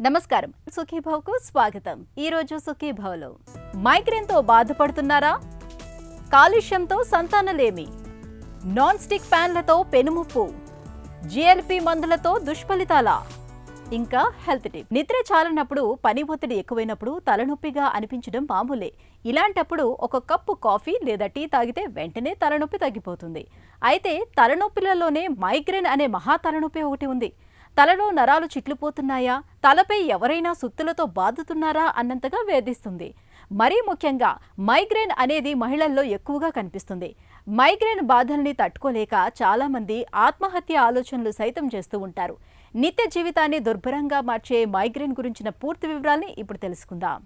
నమస్కారం, సుఖీభావ్కు స్వాగతం. ఈరోజు సుఖీభావ్లో మైగ్రేన్తో బాధపడుతున్నారా? కాలుష్యంతో సంతానలేమి, నాన్ స్టిక్ ప్యాన్లతో పెనుముప్పు, జిఎల్పి మందులతో దుష్ఫలితాలా? ఇంకా హెల్త్ టిప్. నిద్ర చాలనప్పుడు, పని ఒత్తిడి ఎక్కువైనప్పుడు తలనొప్పిగా అనిపించడం మామూలే. ఇలాంటప్పుడు ఒక కప్పు కాఫీ లేదా టీ తాగితే వెంటనే తలనొప్పి తగ్గిపోతుంది. అయితే తలనొప్పిలలోనే మైగ్రేన్ అనే మహా తలనొప్పి ఒకటి ఉంది. తలలో నరాలు చిట్లిపోతున్నాయా, తలపై ఎవరైనా సుత్తులతో బాదుతున్నారా అన్నంతగా వేధిస్తుంది. మరీ ముఖ్యంగా మైగ్రేన్ అనేది మహిళల్లో ఎక్కువగా కనిపిస్తుంది. మైగ్రేన్ బాధల్ని తట్టుకోలేక చాలామంది ఆత్మహత్య ఆలోచనలు సైతం చేస్తూ ఉంటారు. నిత్య జీవితాన్ని దుర్భరంగా మార్చే మైగ్రేన్ గురించిన పూర్తి వివరాల్ని ఇప్పుడు తెలుసుకుందాం.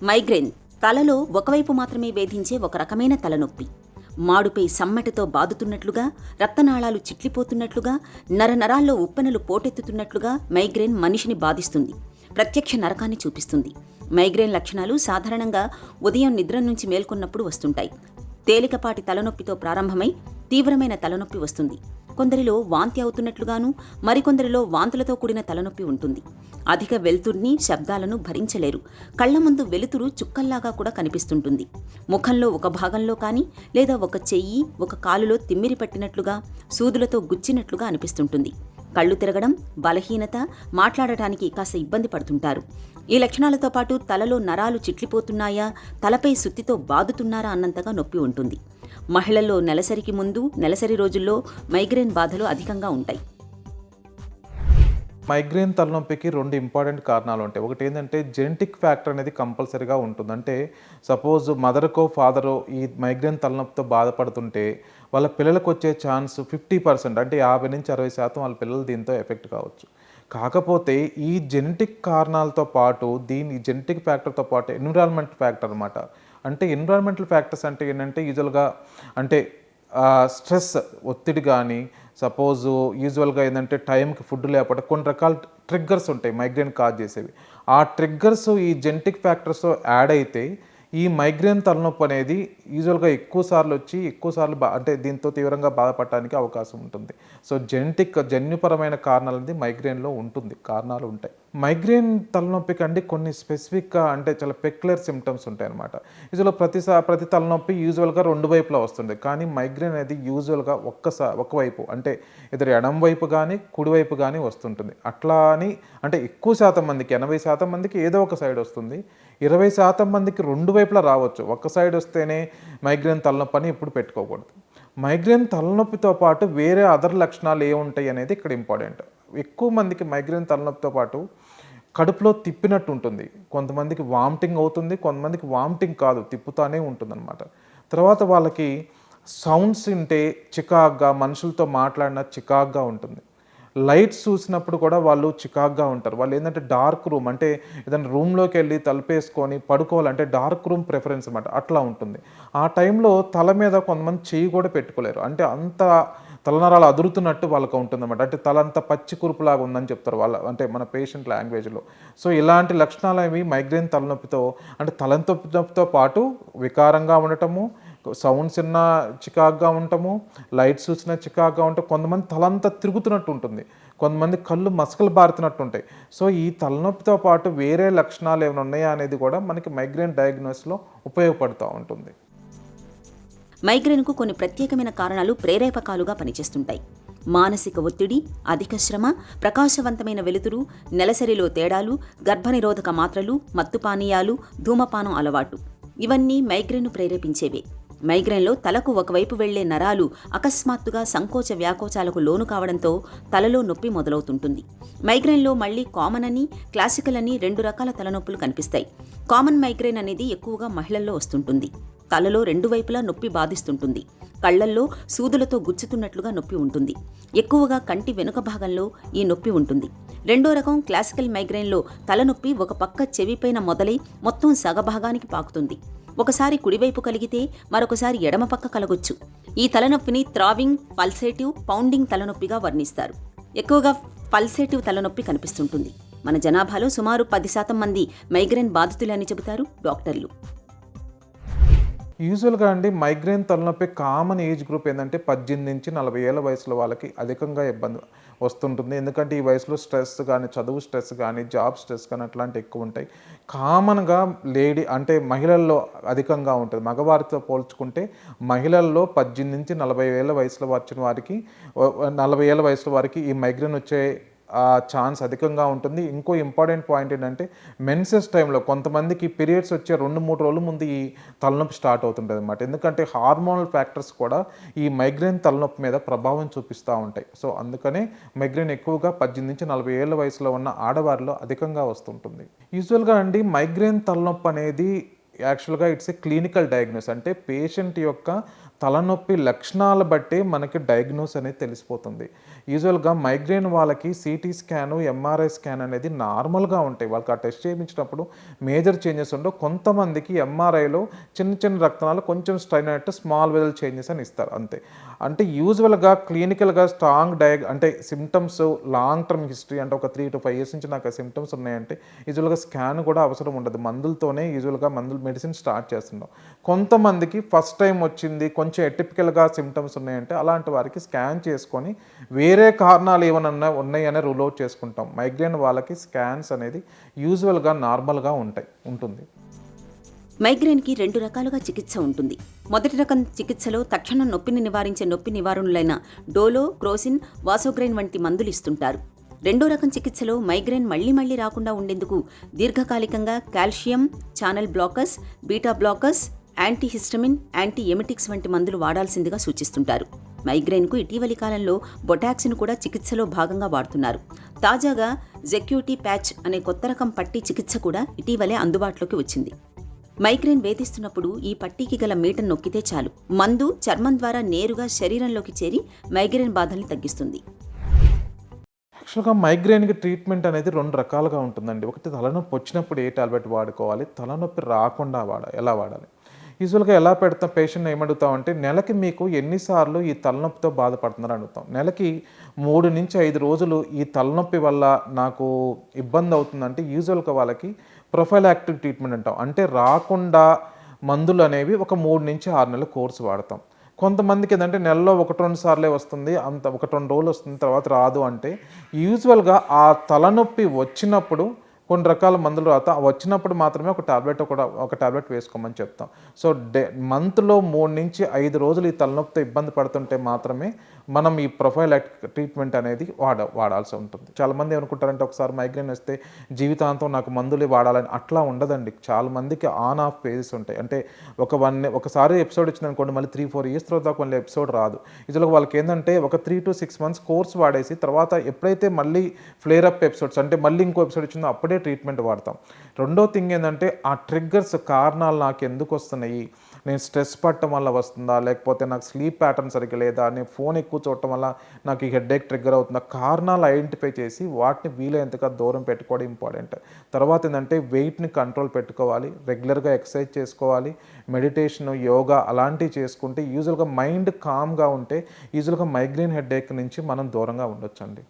మైగ్రేన్ తలలో ఒకవైపు మాత్రమే వేధించే ఒక రకమైన తలనొప్పి. మాడుపై సమ్మటితో బాదుతున్నట్లుగా, రక్తనాళాలు చిట్లిపోతున్నట్లుగా, నరనరాల్లో ఉప్పెనలు పోటెత్తుతున్నట్లుగా మైగ్రేన్ మనిషిని బాధిస్తుంది. ప్రత్యక్ష నరకాన్ని చూపిస్తుంది. మైగ్రేన్ లక్షణాలు సాధారణంగా ఉదయం నిద్ర నుంచి మేల్కొన్నప్పుడు వస్తుంటాయి. తేలికపాటి తలనొప్పితో ప్రారంభమై తీవ్రమైన తలనొప్పి వస్తుంది. కొందరిలో వాంతి అవుతున్నట్లుగాను, మరికొందరిలో వాంతులతో కూడిన తలనొప్పి ఉంటుంది. అధిక వెలుతుర్ని, శబ్దాలను భరించలేరు. కళ్ల ముందు వెలుతురు చుక్కల్లాగా కూడా కనిపిస్తుంటుంది. ముఖంలో ఒక భాగంలో కానీ, లేదా ఒక చెయ్యి, ఒక కాలులో తిమ్మిరి పట్టినట్లుగా, సూదులతో గుచ్చినట్లుగా అనిపిస్తుంటుంది. కళ్ళు తిరగడం, బలహీనత, మాట్లాడటానికి కాస్త ఇబ్బంది పడుతుంటారు. ఈ లక్షణాలతో పాటు తలలో నరాలు చిట్లిపోతున్నాయా, తలపై సుత్తితో బాదుతున్నారా అన్నంతగా నొప్పి ఉంటుంది. మహిళల్లో నెలసరికి ముందు, నెలసరి రోజుల్లో మైగ్రేన్ బాధలు అధికంగా ఉంటాయి. మైగ్రేన్ తలనొప్పికి రెండు ఇంపార్టెంట్ కారణాలు ఉంటాయి. ఒకటి ఏంటంటే జెనెటిక్ ఫ్యాక్టర్ అనేది కంపల్సరీగా ఉంటుంది. అంటే సపోజ్ మదర్కో ఫాదరో ఈ మైగ్రేన్ తలనొప్పితో బాధపడుతుంటే వాళ్ళ పిల్లలకు వచ్చే ఛాన్స్ 50%, అంటే 50-60% వాళ్ళ పిల్లలు దీంతో ఎఫెక్ట్ కావచ్చు. కాకపోతే ఈ జెనెటిక్ కారణాలతో పాటు ఈ జెనెటిక్ ఫ్యాక్టర్తో పాటు ఎన్విరాన్మెంట్ ఫ్యాక్టర్ అనమాట. అంటే ఎన్విరాన్మెంటల్ ఫ్యాక్టర్స్ అంటే ఏంటంటే యూజువల్గా అంటే స్ట్రెస్, ఒత్తిడి కానీ, సపోజు యూజువల్గా ఏంటంటే టైంకి ఫుడ్ లేకపోతే కొన్ని రకాల ట్రిగ్గర్స్ ఉంటాయి మైగ్రేన్ కాజ్ చేసేవి. ఆ ట్రిగ్గర్స్ ఈ జెనెటిక్ ఫ్యాక్టర్స్ యాడ్ అయితే ఈ మైగ్రేన్ తలనొప్పి అనేది యూజువల్గా ఎక్కువసార్లు వచ్చి ఎక్కువసార్లు అంటే దీంతో తీవ్రంగా బాధపడటానికి అవకాశం ఉంటుంది. సో జన్యుపరమైన కారణాలు అనేది మైగ్రేన్లో ఉంటుంది, కారణాలు ఉంటాయి. మైగ్రేన్ తలనొప్పికి అంటే కొన్ని స్పెసిఫిక్గా అంటే చాలా పెక్యులర్ సిమ్టమ్స్ ఉంటాయి అన్నమాట. యూజువల్గా ప్రతి తలనొప్పి యూజువల్గా రెండు వైపులా వస్తుంది. కానీ మైగ్రేన్ అనేది యూజువల్గా ఒకవైపు అంటే ఇద్దరు ఎడం వైపు కానీ కుడివైపు కానీ వస్తుంటుంది. అట్లా అని అంటే ఎక్కువ శాతం మందికి 80% మందికి ఏదో ఒక సైడ్ వస్తుంది. 20% మందికి రెండు వైపులా రావచ్చు. ఒక సైడ్ వస్తేనే మైగ్రేన్ తలనొప్పి అని ఇప్పుడు పెట్టుకోకూడదు. మైగ్రేన్ తలనొప్పితో పాటు వేరే అదర్ లక్షణాలు ఏముంటాయి అనేది ఇక్కడ ఇంపార్టెంట్. ఎక్కువ మందికి మైగ్రేన్ తలనొప్పితో పాటు కడుపులో తిప్పినట్టు ఉంటుంది. కొంతమందికి వామిటింగ్ అవుతుంది, కొంతమందికి వామిటింగ్ కాదు, తిప్పుతానే ఉంటుందన్నమాట. తర్వాత వాళ్ళకి సౌండ్స్ వింటే చికాగ్గా, మనుషులతో మాట్లాడిన చికాగ్గా ఉంటుంది. లైట్స్ చూసినప్పుడు కూడా వాళ్ళు చికాగ్గా ఉంటారు. వాళ్ళు ఏంటంటే డార్క్ రూమ్, అంటే ఏదైనా రూమ్లోకి వెళ్ళి తలుపేసుకొని పడుకోవాలంటే డార్క్ రూమ్ ప్రిఫరెన్స్ అనమాట, అట్లా ఉంటుంది. ఆ టైంలో తల మీద కొంతమంది చెయ్యి కూడా పెట్టుకోలేరు. అంటే అంత తలనరాలు అదురుతున్నట్టు వాళ్ళకు ఉంటుందన్నమాట. అంటే తల అంతా పచ్చి కురుపులాగా ఉందని చెప్తారు వాళ్ళ, అంటే మన పేషెంట్ లాంగ్వేజ్లో. సో ఇలాంటి లక్షణాలు అవి మైగ్రేన్ తలనొప్పితో, అంటే తలనొప్పితో పాటు వికారంగా ఉండటము, సౌండ్స్ విన్న చికాగ్గా ఉండటము, లైట్స్ చూసిన చికాగ్గా ఉంటాం, కొంతమంది తలంతా తిరుగుతున్నట్టు ఉంటుంది, కొంతమంది కళ్ళు మసకలు బారుతున్నట్టు ఉంటాయి. సో ఈ తలనొప్పితో పాటు వేరే లక్షణాలు ఏమైనా ఉన్నాయా అనేది కూడా మనకి మైగ్రేన్ డయాగ్నోసిస్లో ఉపయోగపడుతూ ఉంటుంది. మైగ్రేన్కు కొన్ని ప్రత్యేకమైన కారణాలు ప్రేరేపకాలుగా పనిచేస్తుంటాయి. మానసిక ఒత్తిడి, అధిక శ్రమ, ప్రకాశవంతమైన వెలుతురు, నెలసరిలో తేడాలు, గర్భనిరోధక మాత్రలు, మత్తు పానీయాలు, ధూమపానం అలవాటు, ఇవన్నీ మైగ్రేన్ను ప్రేరేపించేవే. మైగ్రేన్లో తలకు ఒకవైపు వెళ్లే నరాలు అకస్మాత్తుగా సంకోచ వ్యాకోచాలకు లోను కావడంతో తలలో నొప్పి మొదలవుతుంటుంది. మైగ్రేన్లో మళ్లీ కామన్ అని, క్లాసికల్ అని రెండు రకాల తలనొప్పులు కనిపిస్తాయి. కామన్ మైగ్రేన్ అనేది ఎక్కువగా మహిళల్లో వస్తుంటుంది. తలలో రెండు వైపులా నొప్పి బాధిస్తుంటుంది. కళ్లల్లో సూదులతో గుచ్చుతున్నట్లుగా నొప్పి ఉంటుంది. ఎక్కువగా కంటి వెనుక భాగంలో ఈ నొప్పి ఉంటుంది. రెండో రకం క్లాసికల్ మైగ్రేన్లో తలనొప్పి ఒక పక్క చెవిపైన మొదలై మొత్తం సగభాగానికి పాకుతుంది. ఒకసారి కుడివైపు కలిగితే మరొకసారి ఎడమ పక్క కలగొచ్చు. ఈ తలనొప్పిని థ్రావింగ్, పల్సేటివ్, పౌండింగ్ తలనొప్పిగా వర్ణిస్తారు. ఎక్కువగా పల్సేటివ్ తలనొప్పి కనిపిస్తుంటుంది. మన జనాభాలో సుమారు 10% మంది మైగ్రేన్ బాధితులని చెబుతారు డాక్టర్లు. యూజువల్గా అండి మైగ్రేన్ తలనొప్పి కామన్ ఏజ్ గ్రూప్ ఏంటంటే 18 నుంచి 40 ఏళ్ళ వయసులో వాళ్ళకి అధికంగా ఇబ్బంది వస్తుంటుంది. ఎందుకంటే ఈ వయసులో స్ట్రెస్ కానీ, చదువు స్ట్రెస్ కానీ, జాబ్ స్ట్రెస్ కానీ అట్లాంటివి ఎక్కువ ఉంటాయి. కామన్గా మహిళల్లో అధికంగా ఉంటుంది. మగవారితో పోల్చుకుంటే మహిళల్లో 18 నుంచి 40 ఏళ్ళ వయసులో వచ్చిన వారికి 40 ఏళ్ళ వయసులో వారికి ఈ మైగ్రేన్ వచ్చే ఛాన్స్ అధికంగా ఉంటుంది. ఇంకో ఇంపార్టెంట్ పాయింట్ ఏంటంటే మెన్సెస్ టైంలో కొంతమందికి పీరియడ్స్ వచ్చే 2-3 రోజుల ముందు ఈ తలనొప్పి స్టార్ట్ అవుతుంటుంది అనమాట. ఎందుకంటే హార్మోనల్ ఫ్యాక్టర్స్ కూడా ఈ మైగ్రేన్ తలనొప్పి మీద ప్రభావం చూపిస్తూ ఉంటాయి. సో అందుకనే మైగ్రేన్ ఎక్కువగా 18 నుంచి 40 ఏళ్ళ వయసులో ఉన్న ఆడవారిలో అధికంగా వస్తుంటుంది. యూజువల్గా అండి మైగ్రేన్ తలనొప్పి అనేది యాక్చువల్గా ఇట్స్ ఏ క్లినికల్ డయాగ్నోస్. అంటే పేషెంట్ యొక్క తలనొప్పి లక్షణాలు బట్టి మనకి డయాగ్నోస్ అనేది తెలిసిపోతుంది. యూజువల్గా మైగ్రేన్ వాళ్ళకి సిటీ స్కాను, ఎంఆర్ఐ స్కాన్ అనేది నార్మల్గా ఉంటాయి. వాళ్ళకి ఆ టెస్ట్ చేయించినప్పుడు మేజర్ చేంజెస్ ఉండవు. కొంతమందికి ఎంఆర్ఐలో చిన్న చిన్న రక్తనాలు కొంచెం స్ట్రైన్ అయినట్టు స్మాల్ వెజల్ చేంజెస్ అని ఇస్తారు అంతే. అంటే యూజువల్గా క్లినికల్గా స్ట్రాంగ్ అంటే సిమ్టమ్స్ లాంగ్ టర్మ్ హిస్టరీ అంటే ఒక 3 to 5 years నుంచి నాకు సిమ్టమ్స్ ఉన్నాయంటే యూజువల్గా స్కాన్ కూడా అవసరం ఉండదు. మందులతోనే యూజువల్గా మెడిసిన్ స్టార్ట్ చేస్తున్నాం. కొంతమందికి ఫస్ట్ టైం వచ్చింది, కొంచెం ఎటిపికల్గా సిమ్టమ్స్ ఉన్నాయంటే అలాంటి వారికి స్కాన్ చేసుకొని వేరే కారణాలు ఏమైనా ఉన్నాయని రూల్ అవుట్ చేసుకుంటాం. మైగ్రేన్ వాళ్ళకి స్కాన్స్ అనేది యూజువల్గా నార్మల్గా ఉంటుంది. మైగ్రేన్కి 2 రకాలుగా చికిత్స ఉంటుంది. మొదటి రకం చికిత్సలో తక్షణం నొప్పిని నివారించే నొప్పి నివారణలైన డోలో, క్రోసిన్, వాసోగ్రైన్ వంటి మందులు ఇస్తుంటారు. రెండో రకం చికిత్సలో మైగ్రేన్ మళ్లీ రాకుండా ఉండేందుకు దీర్ఘకాలికంగా calcium channel blockers, beta blockers, antihistamine, anti ఎమిటిక్స్ వంటి మందులు వాడాల్సిందిగా సూచిస్తుంటారు. మైగ్రేన్కు ఇటీవలి కాలంలో బొటాక్సిన్ కూడా చికిత్సలో భాగంగా వాడుతున్నారు. తాజాగా జెక్యూటీ ప్యాచ్ అనే కొత్త రకం పట్టీ చికిత్స కూడా ఇటీవలే అందుబాటులోకి వచ్చింది. మైగ్రేన్ వేధిస్తున్నప్పుడు ఈ పట్టీకి గల మీటను నొక్కితే చాలు, మందు చర్మం ద్వారా నేరుగా శరీరంలోకి చేరి మైగ్రేన్ బాధల్ని తగ్గిస్తుంది. యాక్చువల్గా మైగ్రేన్కి ట్రీట్మెంట్ అనేది 2 రకాలుగా ఉంటుందండి. ఒకటి తలనొప్పి వచ్చినప్పుడు ఏ టాబ్లెట్ వాడుకోవాలి, తలనొప్పి రాకుండా ఎలా వాడాలి. యూజువల్గా ఎలా పెడతాం, పేషెంట్ ఏమడుగుతామంటే నెలకి మీకు ఎన్నిసార్లు ఈ తలనొప్పితో బాధపడుతున్నారని అడుగుతాం. నెలకి 3 నుంచి 5 రోజులు ఈ తలనొప్పి వల్ల నాకు ఇబ్బంది అవుతుందంటే యూజువల్గా వాళ్ళకి ప్రొఫైలాక్టిక్ ట్రీట్మెంట్ అంటాం. అంటే రాకుండా మందులు అనేవి ఒక 3 నుంచి 6 నెలల కోర్సు వాడతాం. కొంతమందికి ఏంటంటే నెలలో 1-2 సార్లే వస్తుంది, అంత 1-2 రోజులు వస్తుంది, తర్వాత రాదు. అంటే యూజువల్గా ఆ తలనొప్పి వచ్చినప్పుడు కొన్ని రకాల మందులు వచ్చినప్పుడు మాత్రమే ఒక టాబ్లెట్ వేసుకోమని చెప్తాం. సో మంత్లో 3 నుంచి 5 రోజులు ఈ తలనొప్పితో ఇబ్బంది పడుతుంటే మాత్రమే మనం ఈ ప్రొఫైలాక్టిక్ ట్రీట్మెంట్ అనేది వాడాల్సి ఉంటుంది. చాలామంది ఏమనుకుంటారంటే ఒకసారి మైగ్రేన్ వస్తే జీవితాంతం నాకు మందులు వాడాలని, అట్లా ఉండదండి. చాలా మందికి ఆన్ ఆఫ్ ఫేజెస్ ఉంటాయి. అంటే ఒకసారి ఎపిసోడ్ వచ్చిందనుకోండి, మళ్ళీ 3-4 years తర్వాత మళ్ళీ ఎపిసోడ్ రాదు. ఇదిలో వాళ్ళకి ఏంటంటే ఒక 3 to 6 months కోర్స్ వాడేసి తర్వాత ఎప్పుడైతే మళ్ళీ ఫ్లేర్ అప్ ఎపిసోడ్స్ అంటే మళ్ళీ ఇంకో ఎపిసోడ్ వచ్చిందో అప్పుడే ట్రీట్మెంట్ వాడతాం. రెండో థింగ్ ఏంటంటే ఆ ట్రిగ్గర్స్, కారణాలు నాకు ఎందుకు వస్తున్నాయి, నేను స్ట్రెస్ పడటం వల్ల వస్తుందా, లేకపోతే నాకు స్లీప్ ప్యాటర్న్ సరిగ్గా లేదా, నేను ఫోన్ ఎక్కువ చూడటం వల్ల నాకు ఈ హెడేక్ ట్రిగ్గర్ అవుతుందా, కారణాలు ఐడెంటిఫై చేసి వాటిని వీలైనంతగా దూరం పెట్టుకోవడం ఇంపార్టెంట్. తర్వాత ఏంటంటే వెయిట్ని కంట్రోల్ పెట్టుకోవాలి, రెగ్యులర్గా ఎక్సర్సైజ్ చేసుకోవాలి, మెడిటేషన్, యోగా అలాంటివి చేసుకుంటే యూజువల్గా మైండ్ కామ్గా ఉంటే యూజువల్గా మైగ్రేన్ హెడేక్ నుంచి మనం దూరంగా ఉండొచ్చండి.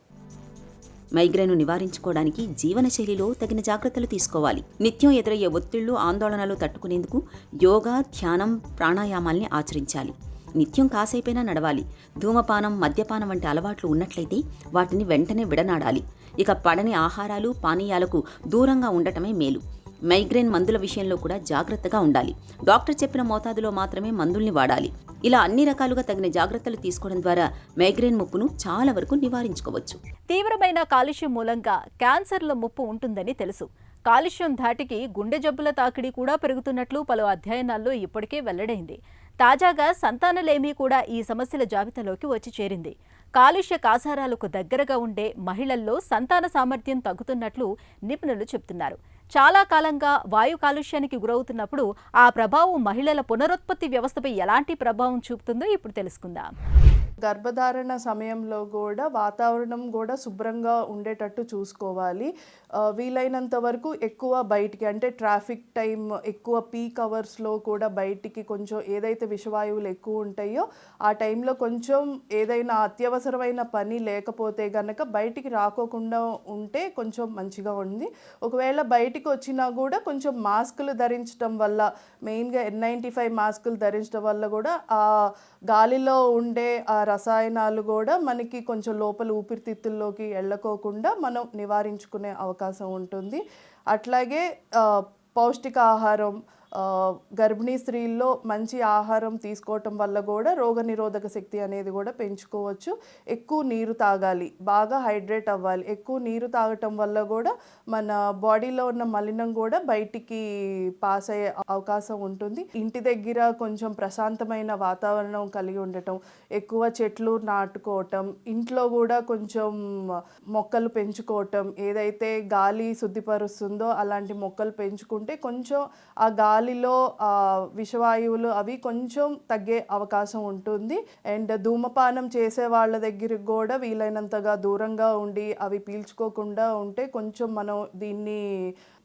మైగ్రేన్ను నివారించుకోవడానికి జీవనశైలిలో తగిన జాగ్రత్తలు తీసుకోవాలి. నిత్యం ఎదురయ్యే ఒత్తిళ్లు, ఆందోళనలు తట్టుకునేందుకు యోగా, ధ్యానం, ప్రాణాయామాల్ని ఆచరించాలి. నిత్యం కాసేపైనా నడవాలి. ధూమపానం, మద్యపానం వంటి అలవాట్లు ఉన్నట్లయితే వాటిని వెంటనే విడనాడాలి. ఇక పడని ఆహారాలు, పానీయాలకు దూరంగా ఉండటమే మేలు. మైగ్రేన్ మందుల విషయంలో కూడా జాగ్రత్తగా ఉండాలి. డాక్టర్ చెప్పిన మోతాదులో మాత్రమే మందుల్ని వాడాలి. ఇలా అన్ని రకాలుగా తగిన జాగ్రత్తలు తీసుకోవడం ద్వారా మైగ్రేన్ ముప్పును చాలా వరకు నివారించుకోవచ్చు. తీవ్రమైన కాలుష్యం మూలంగా క్యాన్సర్ల ముప్పు ఉంటుందని తెలుసు. కాలుష్యం ధాటికి గుండె జబ్బుల తాకిడి కూడా పెరుగుతున్నట్లు పలు అధ్యయనాల్లో ఇప్పటికే వెల్లడైంది. తాజాగా సంతానలేమి కూడా ఈ సమస్యల జాబితాలోకి వచ్చి చేరింది. కాలుష్య కాసారాలకు దగ్గరగా ఉండే మహిళల్లో సంతాన సామర్థ్యం తగ్గుతున్నట్లు నిపుణులు చెబుతున్నారు. చాలా కాలంగా వాయు కాలుష్యానికి గురవుతున్నప్పుడు ఆ ప్రభావం మహిళల పునరుత్పత్తి వ్యవస్థపై ఎలాంటి ప్రభావం చూపుతుందో ఇప్పుడు తెలుసుకుందాం. గర్భధారణ సమయంలో కూడా వాతావరణం కూడా శుభ్రంగా ఉండేటట్టు చూసుకోవాలి. వీలైనంత వరకు ఎక్కువ బయటికి, అంటే ట్రాఫిక్ టైం ఎక్కువ పీక్ అవర్స్లో కూడా బయటికి కొంచెం ఏదైతే విషవాయువులు ఎక్కువ ఉంటాయో ఆ టైంలో కొంచెం ఏదైనా అత్యవసరమైన పని లేకపోతే గనక బయటికి రాకోకుండా ఉంటే కొంచెం మంచిగా ఉంది. ఒకవేళ బయటికి వచ్చినా కూడా కొంచెం మాస్కులు ధరించడం వల్ల, మెయిన్గా N95 మాస్కులు ధరించడం వల్ల కూడా ఆ గాలిలో ఉండే ఆ రసాయనాలు కూడా మనకి కొంచెం లోపల ఊపిరితిత్తుల్లోకి వెళ్ళకోకుండా మనం నివారించుకునే అవకాశం ఉంటుంది. అట్లాగే పౌష్టికాహారం, గర్భిణీ స్త్రీల్లో మంచి ఆహారం తీసుకోవటం వల్ల కూడా రోగనిరోధక శక్తి అనేది కూడా పెంచుకోవచ్చు. ఎక్కువ నీరు తాగాలి, బాగా హైడ్రేట్ అవ్వాలి. ఎక్కువ నీరు తాగటం వల్ల కూడా మన బాడీలో ఉన్న మలినం కూడా బయటికి పాస్ అయ్యే అవకాశం ఉంటుంది. ఇంటి దగ్గర కొంచెం ప్రశాంతమైన వాతావరణం కలిగి ఉండటం, ఎక్కువ చెట్లు నాటుకోవటం, ఇంట్లో కూడా కొంచెం మొక్కలు పెంచుకోవటం, ఏదైతే గాలి శుద్ధిపరుస్తుందో అలాంటి మొక్కలు పెంచుకుంటే కొంచెం ఆ గాలిలో విషవాయువులు అవి కొంచెం తగ్గే అవకాశం ఉంటుంది. అండ్ ధూమపానం చేసే వాళ్ళ దగ్గరికి కూడా వీలైనంతగా దూరంగా ఉండి అవి పీల్చుకోకుండా ఉంటే కొంచెం మనం దీన్ని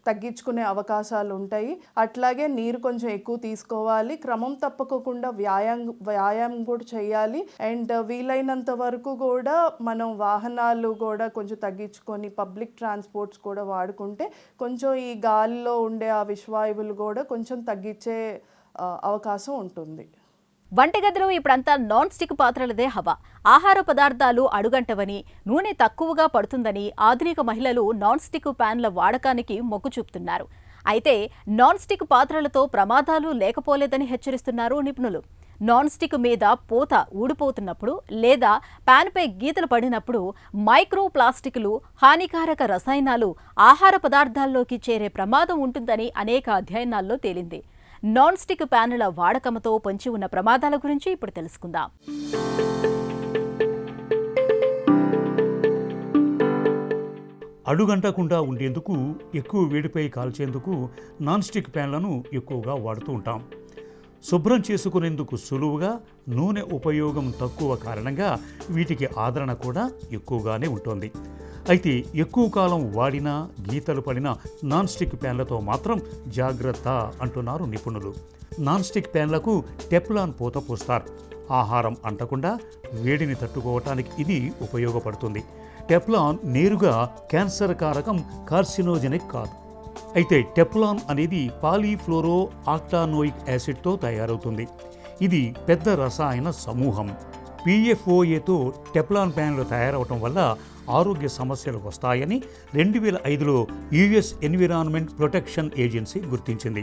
తగ్గించుకునే అవకాశాలు ఉంటాయి. అట్లాగే నీరు కొంచెం ఎక్కువ తీసుకోవాలి, క్రమం తప్పకుండా వ్యాయామం కూడా చేయాలి. అండ్ వీలైనంత వరకు కూడా మనం వాహనాలు కూడా కొంచెం తగ్గించుకొని పబ్లిక్ ట్రాన్స్పోర్ట్స్ కూడా వాడుకుంటే కొంచెం ఈ గాలిలో ఉండే ఆ విషవాయువులు కూడా కొంచెం తగ్గించే అవకాశం ఉంటుంది. వంటగదిలో ఇప్పుడంతా నాన్ స్టిక్ పాత్రలదే హవా. ఆహార పదార్థాలు అడుగంటవని, నూనె తక్కువగా పడుతుందని ఆధునిక మహిళలు నాన్ స్టిక్ ప్యాన్ల వాడకానికి మొగ్గు చూపుతున్నారు. అయితే నాన్ స్టిక్ పాత్రలతో ప్రమాదాలు లేకపోలేదని హెచ్చరిస్తున్నారు నిపుణులు. నాన్ స్టిక్ మీద పూత ఊడిపోతున్నప్పుడు లేదా ప్యాన్పై గీతలు పడినప్పుడు మైక్రో ప్లాస్టిక్లు, హానికారక రసాయనాలు ఆహార పదార్థాల్లోకి చేరే ప్రమాదం ఉంటుందని అనేక అధ్యయనాల్లో తేలింది. నాన్ స్టిక్ ప్యానుల వాడకంతో పొంచి ఉన్న ప్రమాదాల గురించి ఇప్పుడు తెలుసుకుందాం. అడుగంటకుండా ఉండేందుకు, ఎక్కువ వేడిపై కాల్చేందుకు నాన్ స్టిక్ ప్యాన్లను ఎక్కువగా వాడుతూ ఉంటాం. శుభ్రం చేసుకునేందుకు సులువుగా, నూనె ఉపయోగం తక్కువ కారణంగా వీటికి ఆదరణ కూడా ఎక్కువగానే ఉంటుంది. అయితే ఎక్కువ కాలం వాడినా, గీతలు పడిన నాన్ స్టిక్ ప్యాన్లతో మాత్రం జాగ్రత్త అంటున్నారు నిపుణులు. నాన్ స్టిక్ ప్యాన్లకు టెఫ్లాన్ పూత పూస్తారు. ఆహారం అంటకుండా వేడిని తట్టుకోవటానికి ఇది ఉపయోగపడుతుంది. టెఫ్లాన్ నేరుగా క్యాన్సర్ కారకం, కార్సినోజెనిక్ కాదు. అయితే టెఫ్లాన్ అనేది పాలీఫ్లోరో ఆక్టానోయిక్ యాసిడ్తో తయారవుతుంది. ఇది పెద్ద రసాయన సమూహం. PFOAతో టెఫ్లాన్ ప్యాన్లు తయారవటం వల్ల ఆరోగ్య సమస్యలు వస్తాయని 2005లో US ఎన్విరాన్మెంట్ ప్రొటెక్షన్ ఏజెన్సీ గుర్తించింది.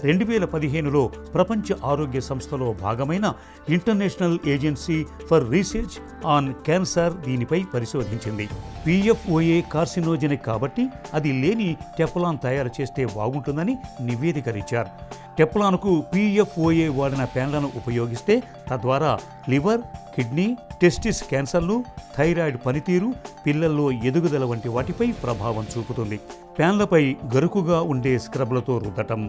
2015లో ప్రపంచ ఆరోగ్య సంస్థలో భాగమైన international agency for research on cancer దీనిపై పరిశోధించింది. PFOA కార్సినోజెనిక్ కాబట్టి అది లేని టెఫ్లాన్ తయారు చేస్తే బాగుంటుందని నివేదికలిచ్చారు. టెఫ్లాన్కు PFOA వాడిన ప్యాన్లను ఉపయోగిస్తే తద్వారా లివర్, కిడ్నీ, టెస్టిస్ క్యాన్సర్లు, థైరాయిడ్ పనితీరు, పిల్లల్లో ఎదుగుదల వంటి వాటిపై ప్రభావం చూపుతుంది. ప్యాన్లపై గరుకుగా ఉండే స్క్రబ్లతో రుద్దటం,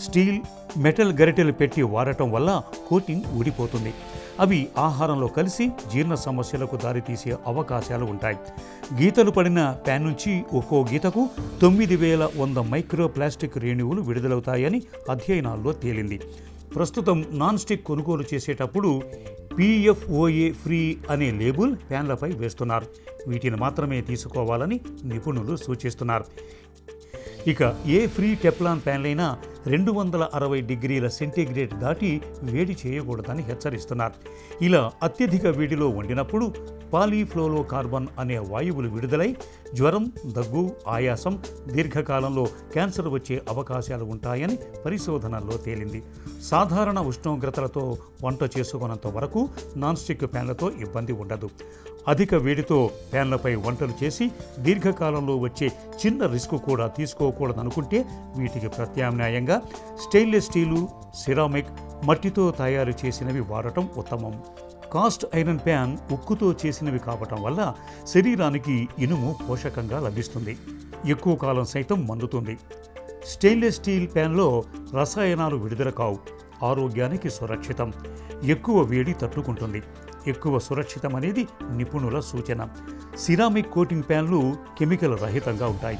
స్టీల్, మెటల్ గరిటెలు పెట్టి వాడటం వల్ల కోటింగ్ ఊడిపోతుంది. అవి ఆహారంలో కలిసి జీర్ణ సమస్యలకు దారితీసే అవకాశాలు ఉంటాయి. గీతలు పడిన ప్యాన్ నుంచి ఒక్కో గీతకు 9100 మైక్రో ప్లాస్టిక్ రేణువులు విడుదలవుతాయని అధ్యయనాల్లో తేలింది. ప్రస్తుతం నాన్ స్టిక్ కొనుగోలు చేసేటప్పుడు PFOA ఫ్రీ అనే లేబుల్ ప్యాన్లపై వేస్తున్నారు. వీటిని మాత్రమే తీసుకోవాలని నిపుణులు సూచిస్తున్నారు. ఇక ఏ ఫ్రీ టెఫ్లాన్ ప్యాన్లైనా 260 డిగ్రీల సెంటీగ్రేడ్ దాటి వేడి చేయకూడదని హెచ్చరిస్తున్నారు. ఇలా అత్యధిక వేడిలో వండినప్పుడు పాలీఫ్లోరో కార్బన్ అనే వాయువులు విడుదలై జ్వరం, దగ్గు, ఆయాసం, దీర్ఘకాలంలో క్యాన్సర్ వచ్చే అవకాశాలు ఉంటాయని పరిశోధనల్లో తేలింది. సాధారణ ఉష్ణోగ్రతలతో వంట చేసుకున్నంత వరకు నాన్ స్టిక్ ప్యాన్లతో ఇబ్బంది ఉండదు. అధిక వేడితో ప్యాన్లపై వంటలు చేసి దీర్ఘకాలంలో వచ్చే చిన్న రిస్క్ కూడా తీసుకోకూడదనుకుంటే వీటికి ప్రత్యామ్నాయంగా స్టెయిన్లెస్ స్టీలు, సిరామిక్, మట్టితో తయారు చేసినవి వాడటం ఉత్తమం. కాస్ట్ ఐరన్ ప్యాన్ ఉక్కుతో చేసినవి కావటం వల్ల శరీరానికి ఇనుము పోషకంగా లభిస్తుంది. ఎక్కువ కాలం సైతం మన్నుతుంది. స్టెయిన్లెస్ స్టీల్ ప్యాన్లో రసాయనాలు విడుదల కావు. ఆరోగ్యానికి సురక్షితం. ఎక్కువ వేడి తట్టుకుంటుంది. ఎక్కువ సురక్షితం అనేది నిపుణుల సూచన. సిరామిక్ కోటింగ్ ప్యాన్లు కెమికల్ రహితంగా ఉంటాయి.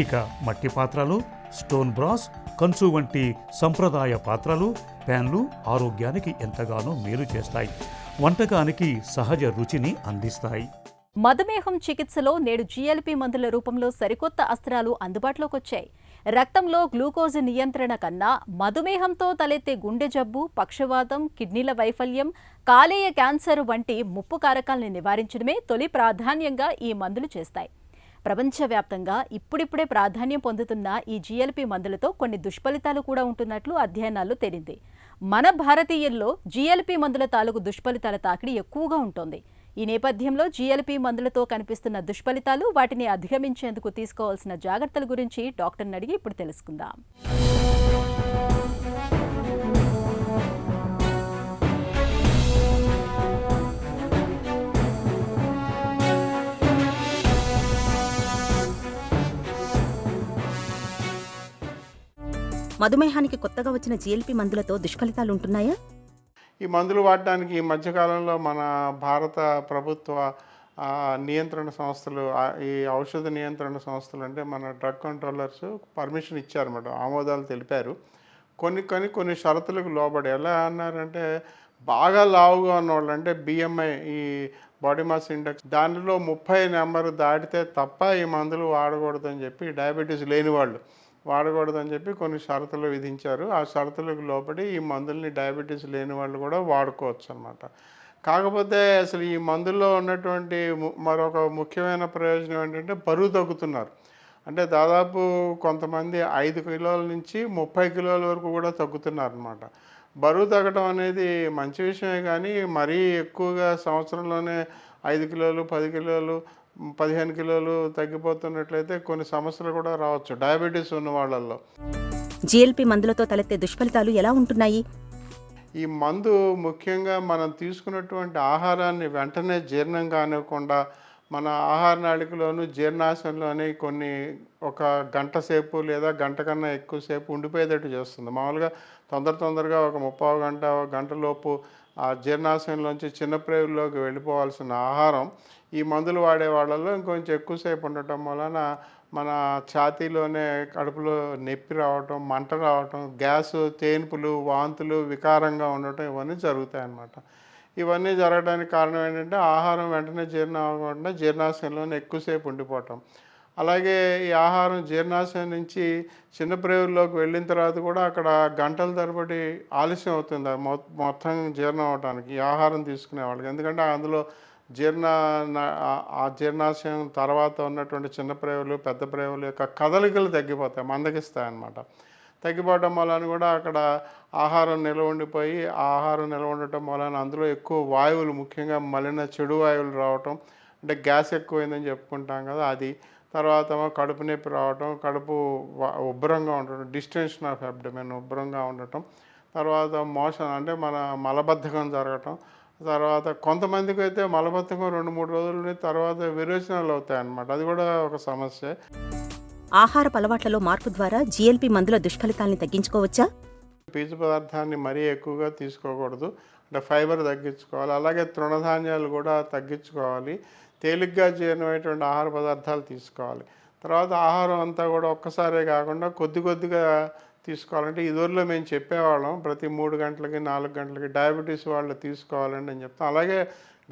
ఇక మట్టి పాత్రలు, స్టోన్ బ్రాస్, కంచు వంటి సంప్రదాయ పాత్రలు, ప్యాన్లు ఆరోగ్యానికి ఎంతగానో మేలు చేస్తాయి. వంటకానికి సహజ రుచిని అందిస్తాయి. మధుమేహం చికిత్సలో నేడు జీఎల్పీ మందుల రూపంలో సరికొత్త అస్త్రాలు అందుబాటులోకి వచ్చాయి. రక్తంలో గ్లూకోజ్ నియంత్రణ కన్నా మధుమేహంతో తలెత్తే గుండె జబ్బు, పక్షవాతం, కిడ్నీల వైఫల్యం, కాలేయ క్యాన్సర్ వంటి ముప్పు కారకాలను నివారించడమే తొలి ప్రాధాన్యంగా ఈ మందులు చేస్తాయి. ప్రపంచవ్యాప్తంగా ఇప్పుడిప్పుడే ప్రాధాన్యం పొందుతున్న ఈ జీఎల్పీ మందులతో కొన్ని దుష్ఫలితాలు కూడా ఉంటున్నట్లు అధ్యయనాల్లో తేలింది. మన భారతీయుల్లో జీఎల్పీ మందుల తాలూకు దుష్ఫలితాల తాకిడి ఎక్కువగా ఉంటుంది. ఈ నేపథ్యంలో జీఎల్పీ మందులతో కనిపిస్తున్న దుష్ఫలితాలు, వాటిని అధిగమించేందుకు తీసుకోవాల్సిన జాగ్రత్తల గురించి డాక్టర్ని అడిగి ఇప్పుడు తెలుసుకుందాం. మధుమేహానికి కొత్తగా వచ్చిన జీఎల్పీ మందులతో దుష్ఫలితాలు ఉంటున్నాయా? ఈ మందులు వాడడానికి ఈ మధ్యకాలంలో మన భారత ప్రభుత్వ నియంత్రణ సంస్థలు, ఈ ఔషధ నియంత్రణ సంస్థలు అంటే మన డ్రగ్ కంట్రోలర్స్ పర్మిషన్ ఇచ్చారన్నమాట, ఆమోదాలు తెలిపారు. కొన్ని షరతులకు లోబడి. ఎలా అన్నారంటే, బాగా లావుగా ఉన్నవాళ్ళు అంటే బిఎంఐ, ఈ బాడీ మాస్ ఇండెక్స్, దానిలో 30 నెంబర్ దాటితే తప్ప ఈ మందులు వాడకూడదని చెప్పి, డయాబెటీస్ లేని వాళ్ళు వాడకూడదని చెప్పి కొన్ని షరతులు విధించారు. ఆ షరతులకు లోబడి ఈ మందుల్ని డయాబెటీస్ లేని వాళ్ళు కూడా వాడుకోవచ్చు అన్నమాట. కాకపోతే అసలు ఈ మందుల్లో ఉన్నటువంటి మరొక ముఖ్యమైన ప్రయోజనం ఏంటంటే బరువు తగ్గుతున్నారు. అంటే దాదాపు కొంతమంది 5 కిలోల నుంచి 30 కిలోల వరకు కూడా తగ్గుతున్నారు అన్నమాట. బరువు తగ్గడం అనేది మంచి విషయమే, కానీ మరీ ఎక్కువగా సంవత్సరంలోనే 5 కిలోలు, 10 కిలోలు, 15 కిలోలు తగ్గిపోతున్నట్లయితే కొన్ని సమస్యలు కూడా రావచ్చు డయాబెటీస్ ఉన్న వాళ్ళల్లో. జీఎల్పీ మందులతో తలెత్తే దుష్ఫలితాలు ఎలా ఉంటున్నాయి? ఈ మందు ముఖ్యంగా మనం తీసుకున్నటువంటి ఆహారాన్ని వెంటనే జీర్ణం కానివ్వకుండా మన ఆహార నాళికలోను జీర్ణాశయంలోని ఒక గంట సేపు లేదా గంట కన్నా ఎక్కువసేపు ఉండిపోయేటట్టు చేస్తుంది. మామూలుగా తొందరగా ఒక 30 గంటలోపు ఆ జీర్ణాశయంలోంచి చిన్న ప్రేవుల్లోకి వెళ్ళిపోవాల్సిన ఆహారం ఈ మందులు వాడే వాళ్ళలో ఇంకొంచెం ఎక్కువసేపు ఉండటం వలన మన ఛాతీలోనే కడుపులో నొప్పి రావటం, మంట రావటం, గ్యాసు, తేన్పులు, వాంతులు వికారంగా ఉండటం ఇవన్నీ జరుగుతాయి అన్నమాట. ఇవన్నీ జరగడానికి కారణం ఏంటంటే ఆహారం వెంటనే జీర్ణం అవ్వకుండా జీర్ణాశయంలోనే ఎక్కువసేపు ఉండిపోవటం. అలాగే ఈ ఆహారం జీర్ణాశయం నుంచి చిన్న ప్రేవుల్లోకి వెళ్ళిన తర్వాత కూడా అక్కడ గంటల తరబడి ఆలస్యం అవుతుంది మొత్తం జీర్ణం అవడానికి ఈ ఆహారం తీసుకునే వాళ్ళకి. ఎందుకంటే అందులో జీర్ణాశయం తర్వాత ఉన్నటువంటి చిన్న ప్రేవులు, పెద్ద ప్రేవుల యొక్క కదలికలు తగ్గిపోతాయి, మందగిస్తాయి అన్నమాట. తగ్గిపోవడం వలన కూడా అక్కడ ఆహారం నిల్వ ఉండిపోయి, ఆ ఆహారం నిల్వ ఉండటం వలన అందులో ఎక్కువ వాయువులు, ముఖ్యంగా మలిన చెడు వాయువులు రావటం, అంటే గ్యాస్ ఎక్కువైందని చెప్పుకుంటాం కదా అది. తర్వాత కడుపు నొప్పి రావటం, కడుపు ఉబ్బరంగా ఉండటం, డిస్టెన్షన్ ఆఫ్ అబ్డమెన్ ఉబ్బరంగా ఉండటం, తర్వాత మోషన్ అంటే మన మలబద్ధకం జరగటం, తర్వాత కొంతమందికి అయితే మలబద్ధకం 2-3 రోజుల తర్వాత విరోచనాలు అవుతాయి అన్నమాట. అది కూడా ఒక సమస్య. ఆహారపు అలవాట్లలో మార్పు ద్వారా జీఎల్పీ మందుల దుష్ఫలితాలను తగ్గించుకోవచ్చా? పీచు పదార్థాన్ని మరీ ఎక్కువగా తీసుకోకూడదు, అంటే ఫైబర్ తగ్గించుకోవాలి. అలాగే తృణధాన్యాలు కూడా తగ్గించుకోవాలి. తేలిగ్గా జీర్ణమైనటువంటి ఆహార పదార్థాలు తీసుకోవాలి. తర్వాత ఆహారం అంతా కూడా ఒక్కసారే కాకుండా కొద్దిగా తీసుకోవాలంటే ఇదివరలో మేము చెప్పేవాళ్ళం ప్రతి 3 గంటలకి 4 గంటలకి డయాబెటీస్ వాళ్ళు తీసుకోవాలండి అని చెప్తాం. అలాగే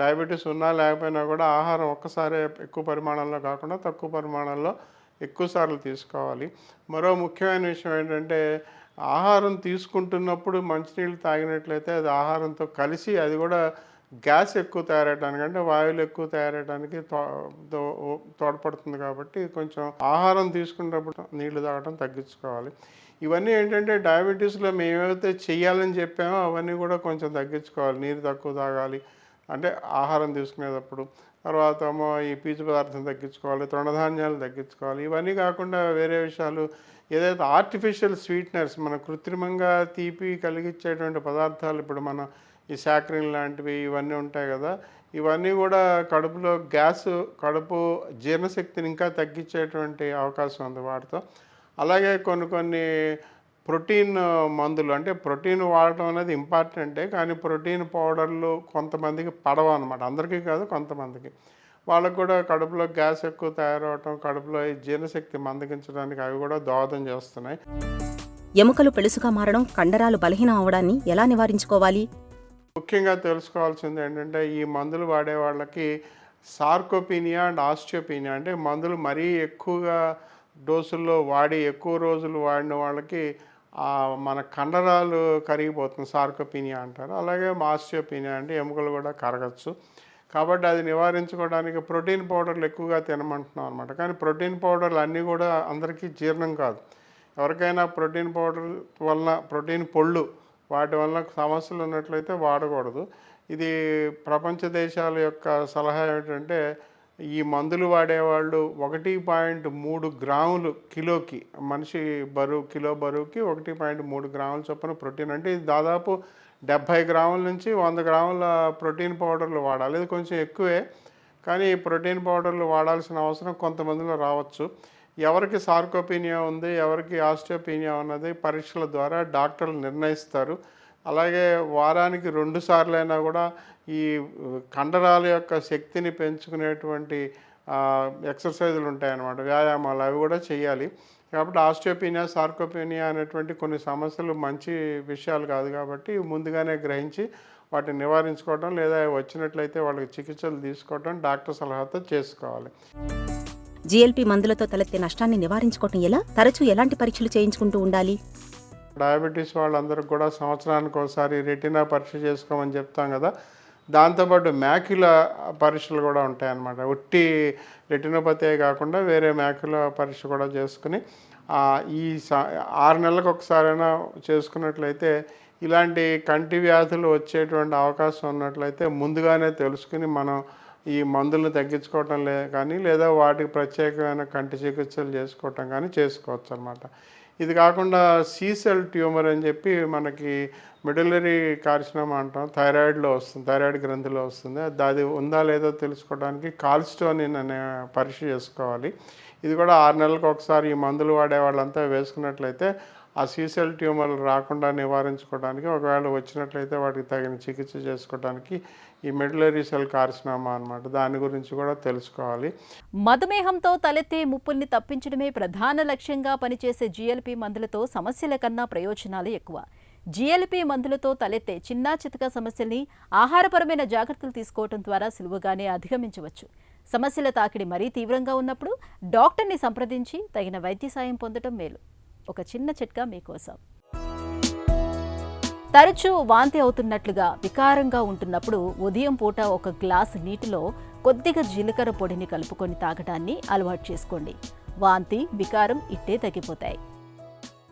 డయాబెటీస్ ఉన్నా లేకపోయినా కూడా ఆహారం ఒక్కసారే ఎక్కువ పరిమాణంలో కాకుండా తక్కువ పరిమాణంలో ఎక్కువసార్లు తీసుకోవాలి. మరో ముఖ్యమైన విషయం ఏంటంటే ఆహారం తీసుకుంటున్నప్పుడు మంచినీళ్ళు తాగినట్లయితే అది ఆహారంతో కలిసి అది కూడా గ్యాస్ ఎక్కువ తయారవడానికి, అంటే వాయువులు ఎక్కువ తయారవడానికి తోడ్పడుతుంది. కాబట్టి కొంచెం ఆహారం తీసుకున్నప్పుడు నీళ్లు తాగడం తగ్గించుకోవాలి. ఇవన్నీ ఏంటంటే డయాబెటీస్లో మేము ఏవైతే చెయ్యాలని చెప్పామో అవన్నీ కూడా కొంచెం తగ్గించుకోవాలి. నీరు తక్కువ తాగాలి అంటే ఆహారం తీసుకునేటప్పుడు. తర్వాత ఈ పీచు పదార్థం తగ్గించుకోవాలి, తృణధాన్యాలు తగ్గించుకోవాలి. ఇవన్నీ కాకుండా వేరే విషయాలు ఏదైతే ఆర్టిఫిషియల్ స్వీట్నర్స్, మన కృత్రిమంగా తీపి కలిగించేటువంటి పదార్థాలు, ఇప్పుడు మన ఈ సాక్రిన్ లాంటివి ఇవన్నీ ఉంటాయి కదా, ఇవన్నీ కూడా కడుపులో కడుపు జీర్ణశక్తిని ఇంకా తగ్గించేటువంటి అవకాశం ఉంది వాటితో. అలాగే కొన్ని ప్రోటీన్ మందులు, అంటే ప్రోటీన్ వాడటం అనేది ఇంపార్టెంటే, కానీ ప్రోటీన్ పౌడర్లు కొంతమందికి పడవ అనమాట. అందరికీ కాదు, కొంతమందికి. వాళ్ళకు కూడా కడుపులో గ్యాస్ ఎక్కువ తయారవటం, కడుపులో ఈ జీర్ణశక్తి మందగించడానికి అవి కూడా దోహదం చేస్తున్నాయి. ఎముకలు పెళుసుగా మారడం, కండరాలు బలహీనం అవడాన్ని ఎలా నివారించుకోవాలి? ముఖ్యంగా తెలుసుకోవాల్సింది ఏంటంటే, ఈ మందులు వాడే వాళ్ళకి సార్కోపీనియా అండ్ ఆస్టియోపీనియా, అంటే మందులు మరీ ఎక్కువగా డోసుల్లో వాడి ఎక్కువ రోజులు వాడిన వాళ్ళకి మన కండరాలు కరిగిపోతుంది, సార్కోపీనియా అంటారు. అలాగే ఆస్టియోపీనియా అంటే ఎముకలు కూడా కరగచ్చు. కాబట్టి అది నివారించుకోవడానికి ప్రోటీన్ పౌడర్లు ఎక్కువగా తినమంటున్నాం అనమాట. కానీ ప్రోటీన్ పౌడర్లు అన్నీ కూడా అందరికీ జీర్ణం కాదు. ఎవరికైనా ప్రోటీన్ పౌడర్ వలన, ప్రోటీన్ పొళ్ళు వాటి వలన సమస్యలు ఉన్నట్లయితే వాడకూడదు. ఇది ప్రపంచ దేశాల యొక్క సలహా ఏమిటంటే, ఈ మందులు వాడేవాళ్ళు 1.3 గ్రాములు కిలోకి, మనిషి బరువు, కిలో బరువుకి 1.3 గ్రాముల చొప్పున ప్రోటీన్, అంటే ఇది దాదాపు 70 గ్రాముల నుంచి 100 గ్రాముల ప్రోటీన్ పౌడర్లు వాడాలి. ఇది కొంచెం ఎక్కువే, కానీ ఈ ప్రోటీన్ పౌడర్లు వాడాల్సిన అవసరం కొంతమందిలో రావచ్చు. ఎవరికి సార్కోపీనియా ఉంది, ఎవరికి ఆస్టియోపీనియా ఉన్నది పరీక్షల ద్వారా డాక్టర్లు నిర్ణయిస్తారు. అలాగే వారానికి 2 సార్లైనా కూడా ఈ కండరాల యొక్క శక్తిని పెంచుకునేటువంటి ఎక్సర్సైజులు ఉంటాయన్నమాట, వ్యాయామాలు, అవి కూడా చేయాలి. కాబట్టి ఆస్టియోపీనియా, సార్కోపీనియా అనేటువంటి కొన్ని సమస్యలు మంచి విషయాలు కాదు. కాబట్టి ముందుగానే గ్రహించి వాటిని నివారించుకోవడం, లేదా వచ్చినట్లయితే వాళ్ళకి చికిత్సలు తీసుకోవడం డాక్టర్ సలహాతో చేసుకోవాలి. జిఎల్పి మందులతో తలెత్తే నష్టాన్ని నివారించుకోవటం ఎలా? తరచూ ఎలాంటి పరీక్షలు చేయించుకుంటూ ఉండాలి? డయాబెటీస్ వాళ్ళందరికీ కూడా సంవత్సరానికి ఒకసారి రెటినా పరీక్ష చేసుకోమని చెప్తాం కదా. దాంతోపాటు మ్యాక్యులా పరీక్షలు కూడా ఉంటాయన్నమాట. ఉట్టి రెటినోపతి కాకుండా వేరే మ్యాక్యులా పరీక్ష కూడా చేసుకుని ఈ 6 నెలలకు ఒకసారైనా చేసుకున్నట్లయితే ఇలాంటి కంటి వ్యాధులు వచ్చేటువంటి అవకాశం ఉన్నట్లయితే ముందుగానే తెలుసుకుని మనం ఈ మందులను తగ్గించుకోవటం కానీ, లేదా వాటికి ప్రత్యేకమైన కంటి చికిత్సలు చేసుకోవటం కానీ చేసుకోవచ్చు అన్నమాట. ఇది కాకుండా సీసెల్ ట్యూమర్ అని చెప్పి మనకి మెడులరీ కార్సినోమా అంటాం, థైరాయిడ్లో వస్తుంది, థైరాయిడ్ గ్రంథిలో వస్తుంది. అది ఉందా లేదో తెలుసుకోవడానికి కాల్స్టోనిన్ అనే పరీక్ష చేసుకోవాలి. ఇది కూడా 6 నెలలకు ఒకసారి ఈ మందులు వాడే వాళ్ళంతా వేసుకున్నట్లయితే ఆ సీసెల్ ట్యూమర్లు రాకుండా నివారించుకోవడానికి, ఒకవేళ వచ్చినట్లయితే వాటికి తగిన చికిత్స చేసుకోవడానికి ఈ మెడులరీ సెల్ కార్సినోమా అన్నమాట, దాని గురించి కూడా తెలుసుకోవాలి. మధుమేహంతో తలెత్తే ముప్పుల్ని తప్పించడమే ప్రధాన లక్ష్యంగా పనిచేసే జిఎల్పి మందులతో సమస్యల కన్నా ప్రయోజనాలు ఎక్కువ. జిఎల్పి మందులతో తలెత్తే చిన్నా చితకా సమస్యల్ని ఆహారపరమైన జాగ్రత్తలు తీసుకోవడం ద్వారా సులువుగానే అధిగమించవచ్చు. సమస్యల తాకిడి మరీ తీవ్రంగా ఉన్నప్పుడు డాక్టర్ని సంప్రదించి తగిన వైద్య సాయం పొందడం మేలు. ఒక చిన్న చిట్కా మీకోసం. తరచూ వాంతి అవుతున్నట్లుగా వికారంగా ఉంటున్నప్పుడు ఉదయం పూట ఒక గ్లాసు నీటిలో కొద్దిగా జీలకర్ర పొడిని కలుపుకొని తాగడాన్ని అలవాటు చేసుకోండి. వాంతి, వికారం ఇట్టే తగ్గిపోతాయి.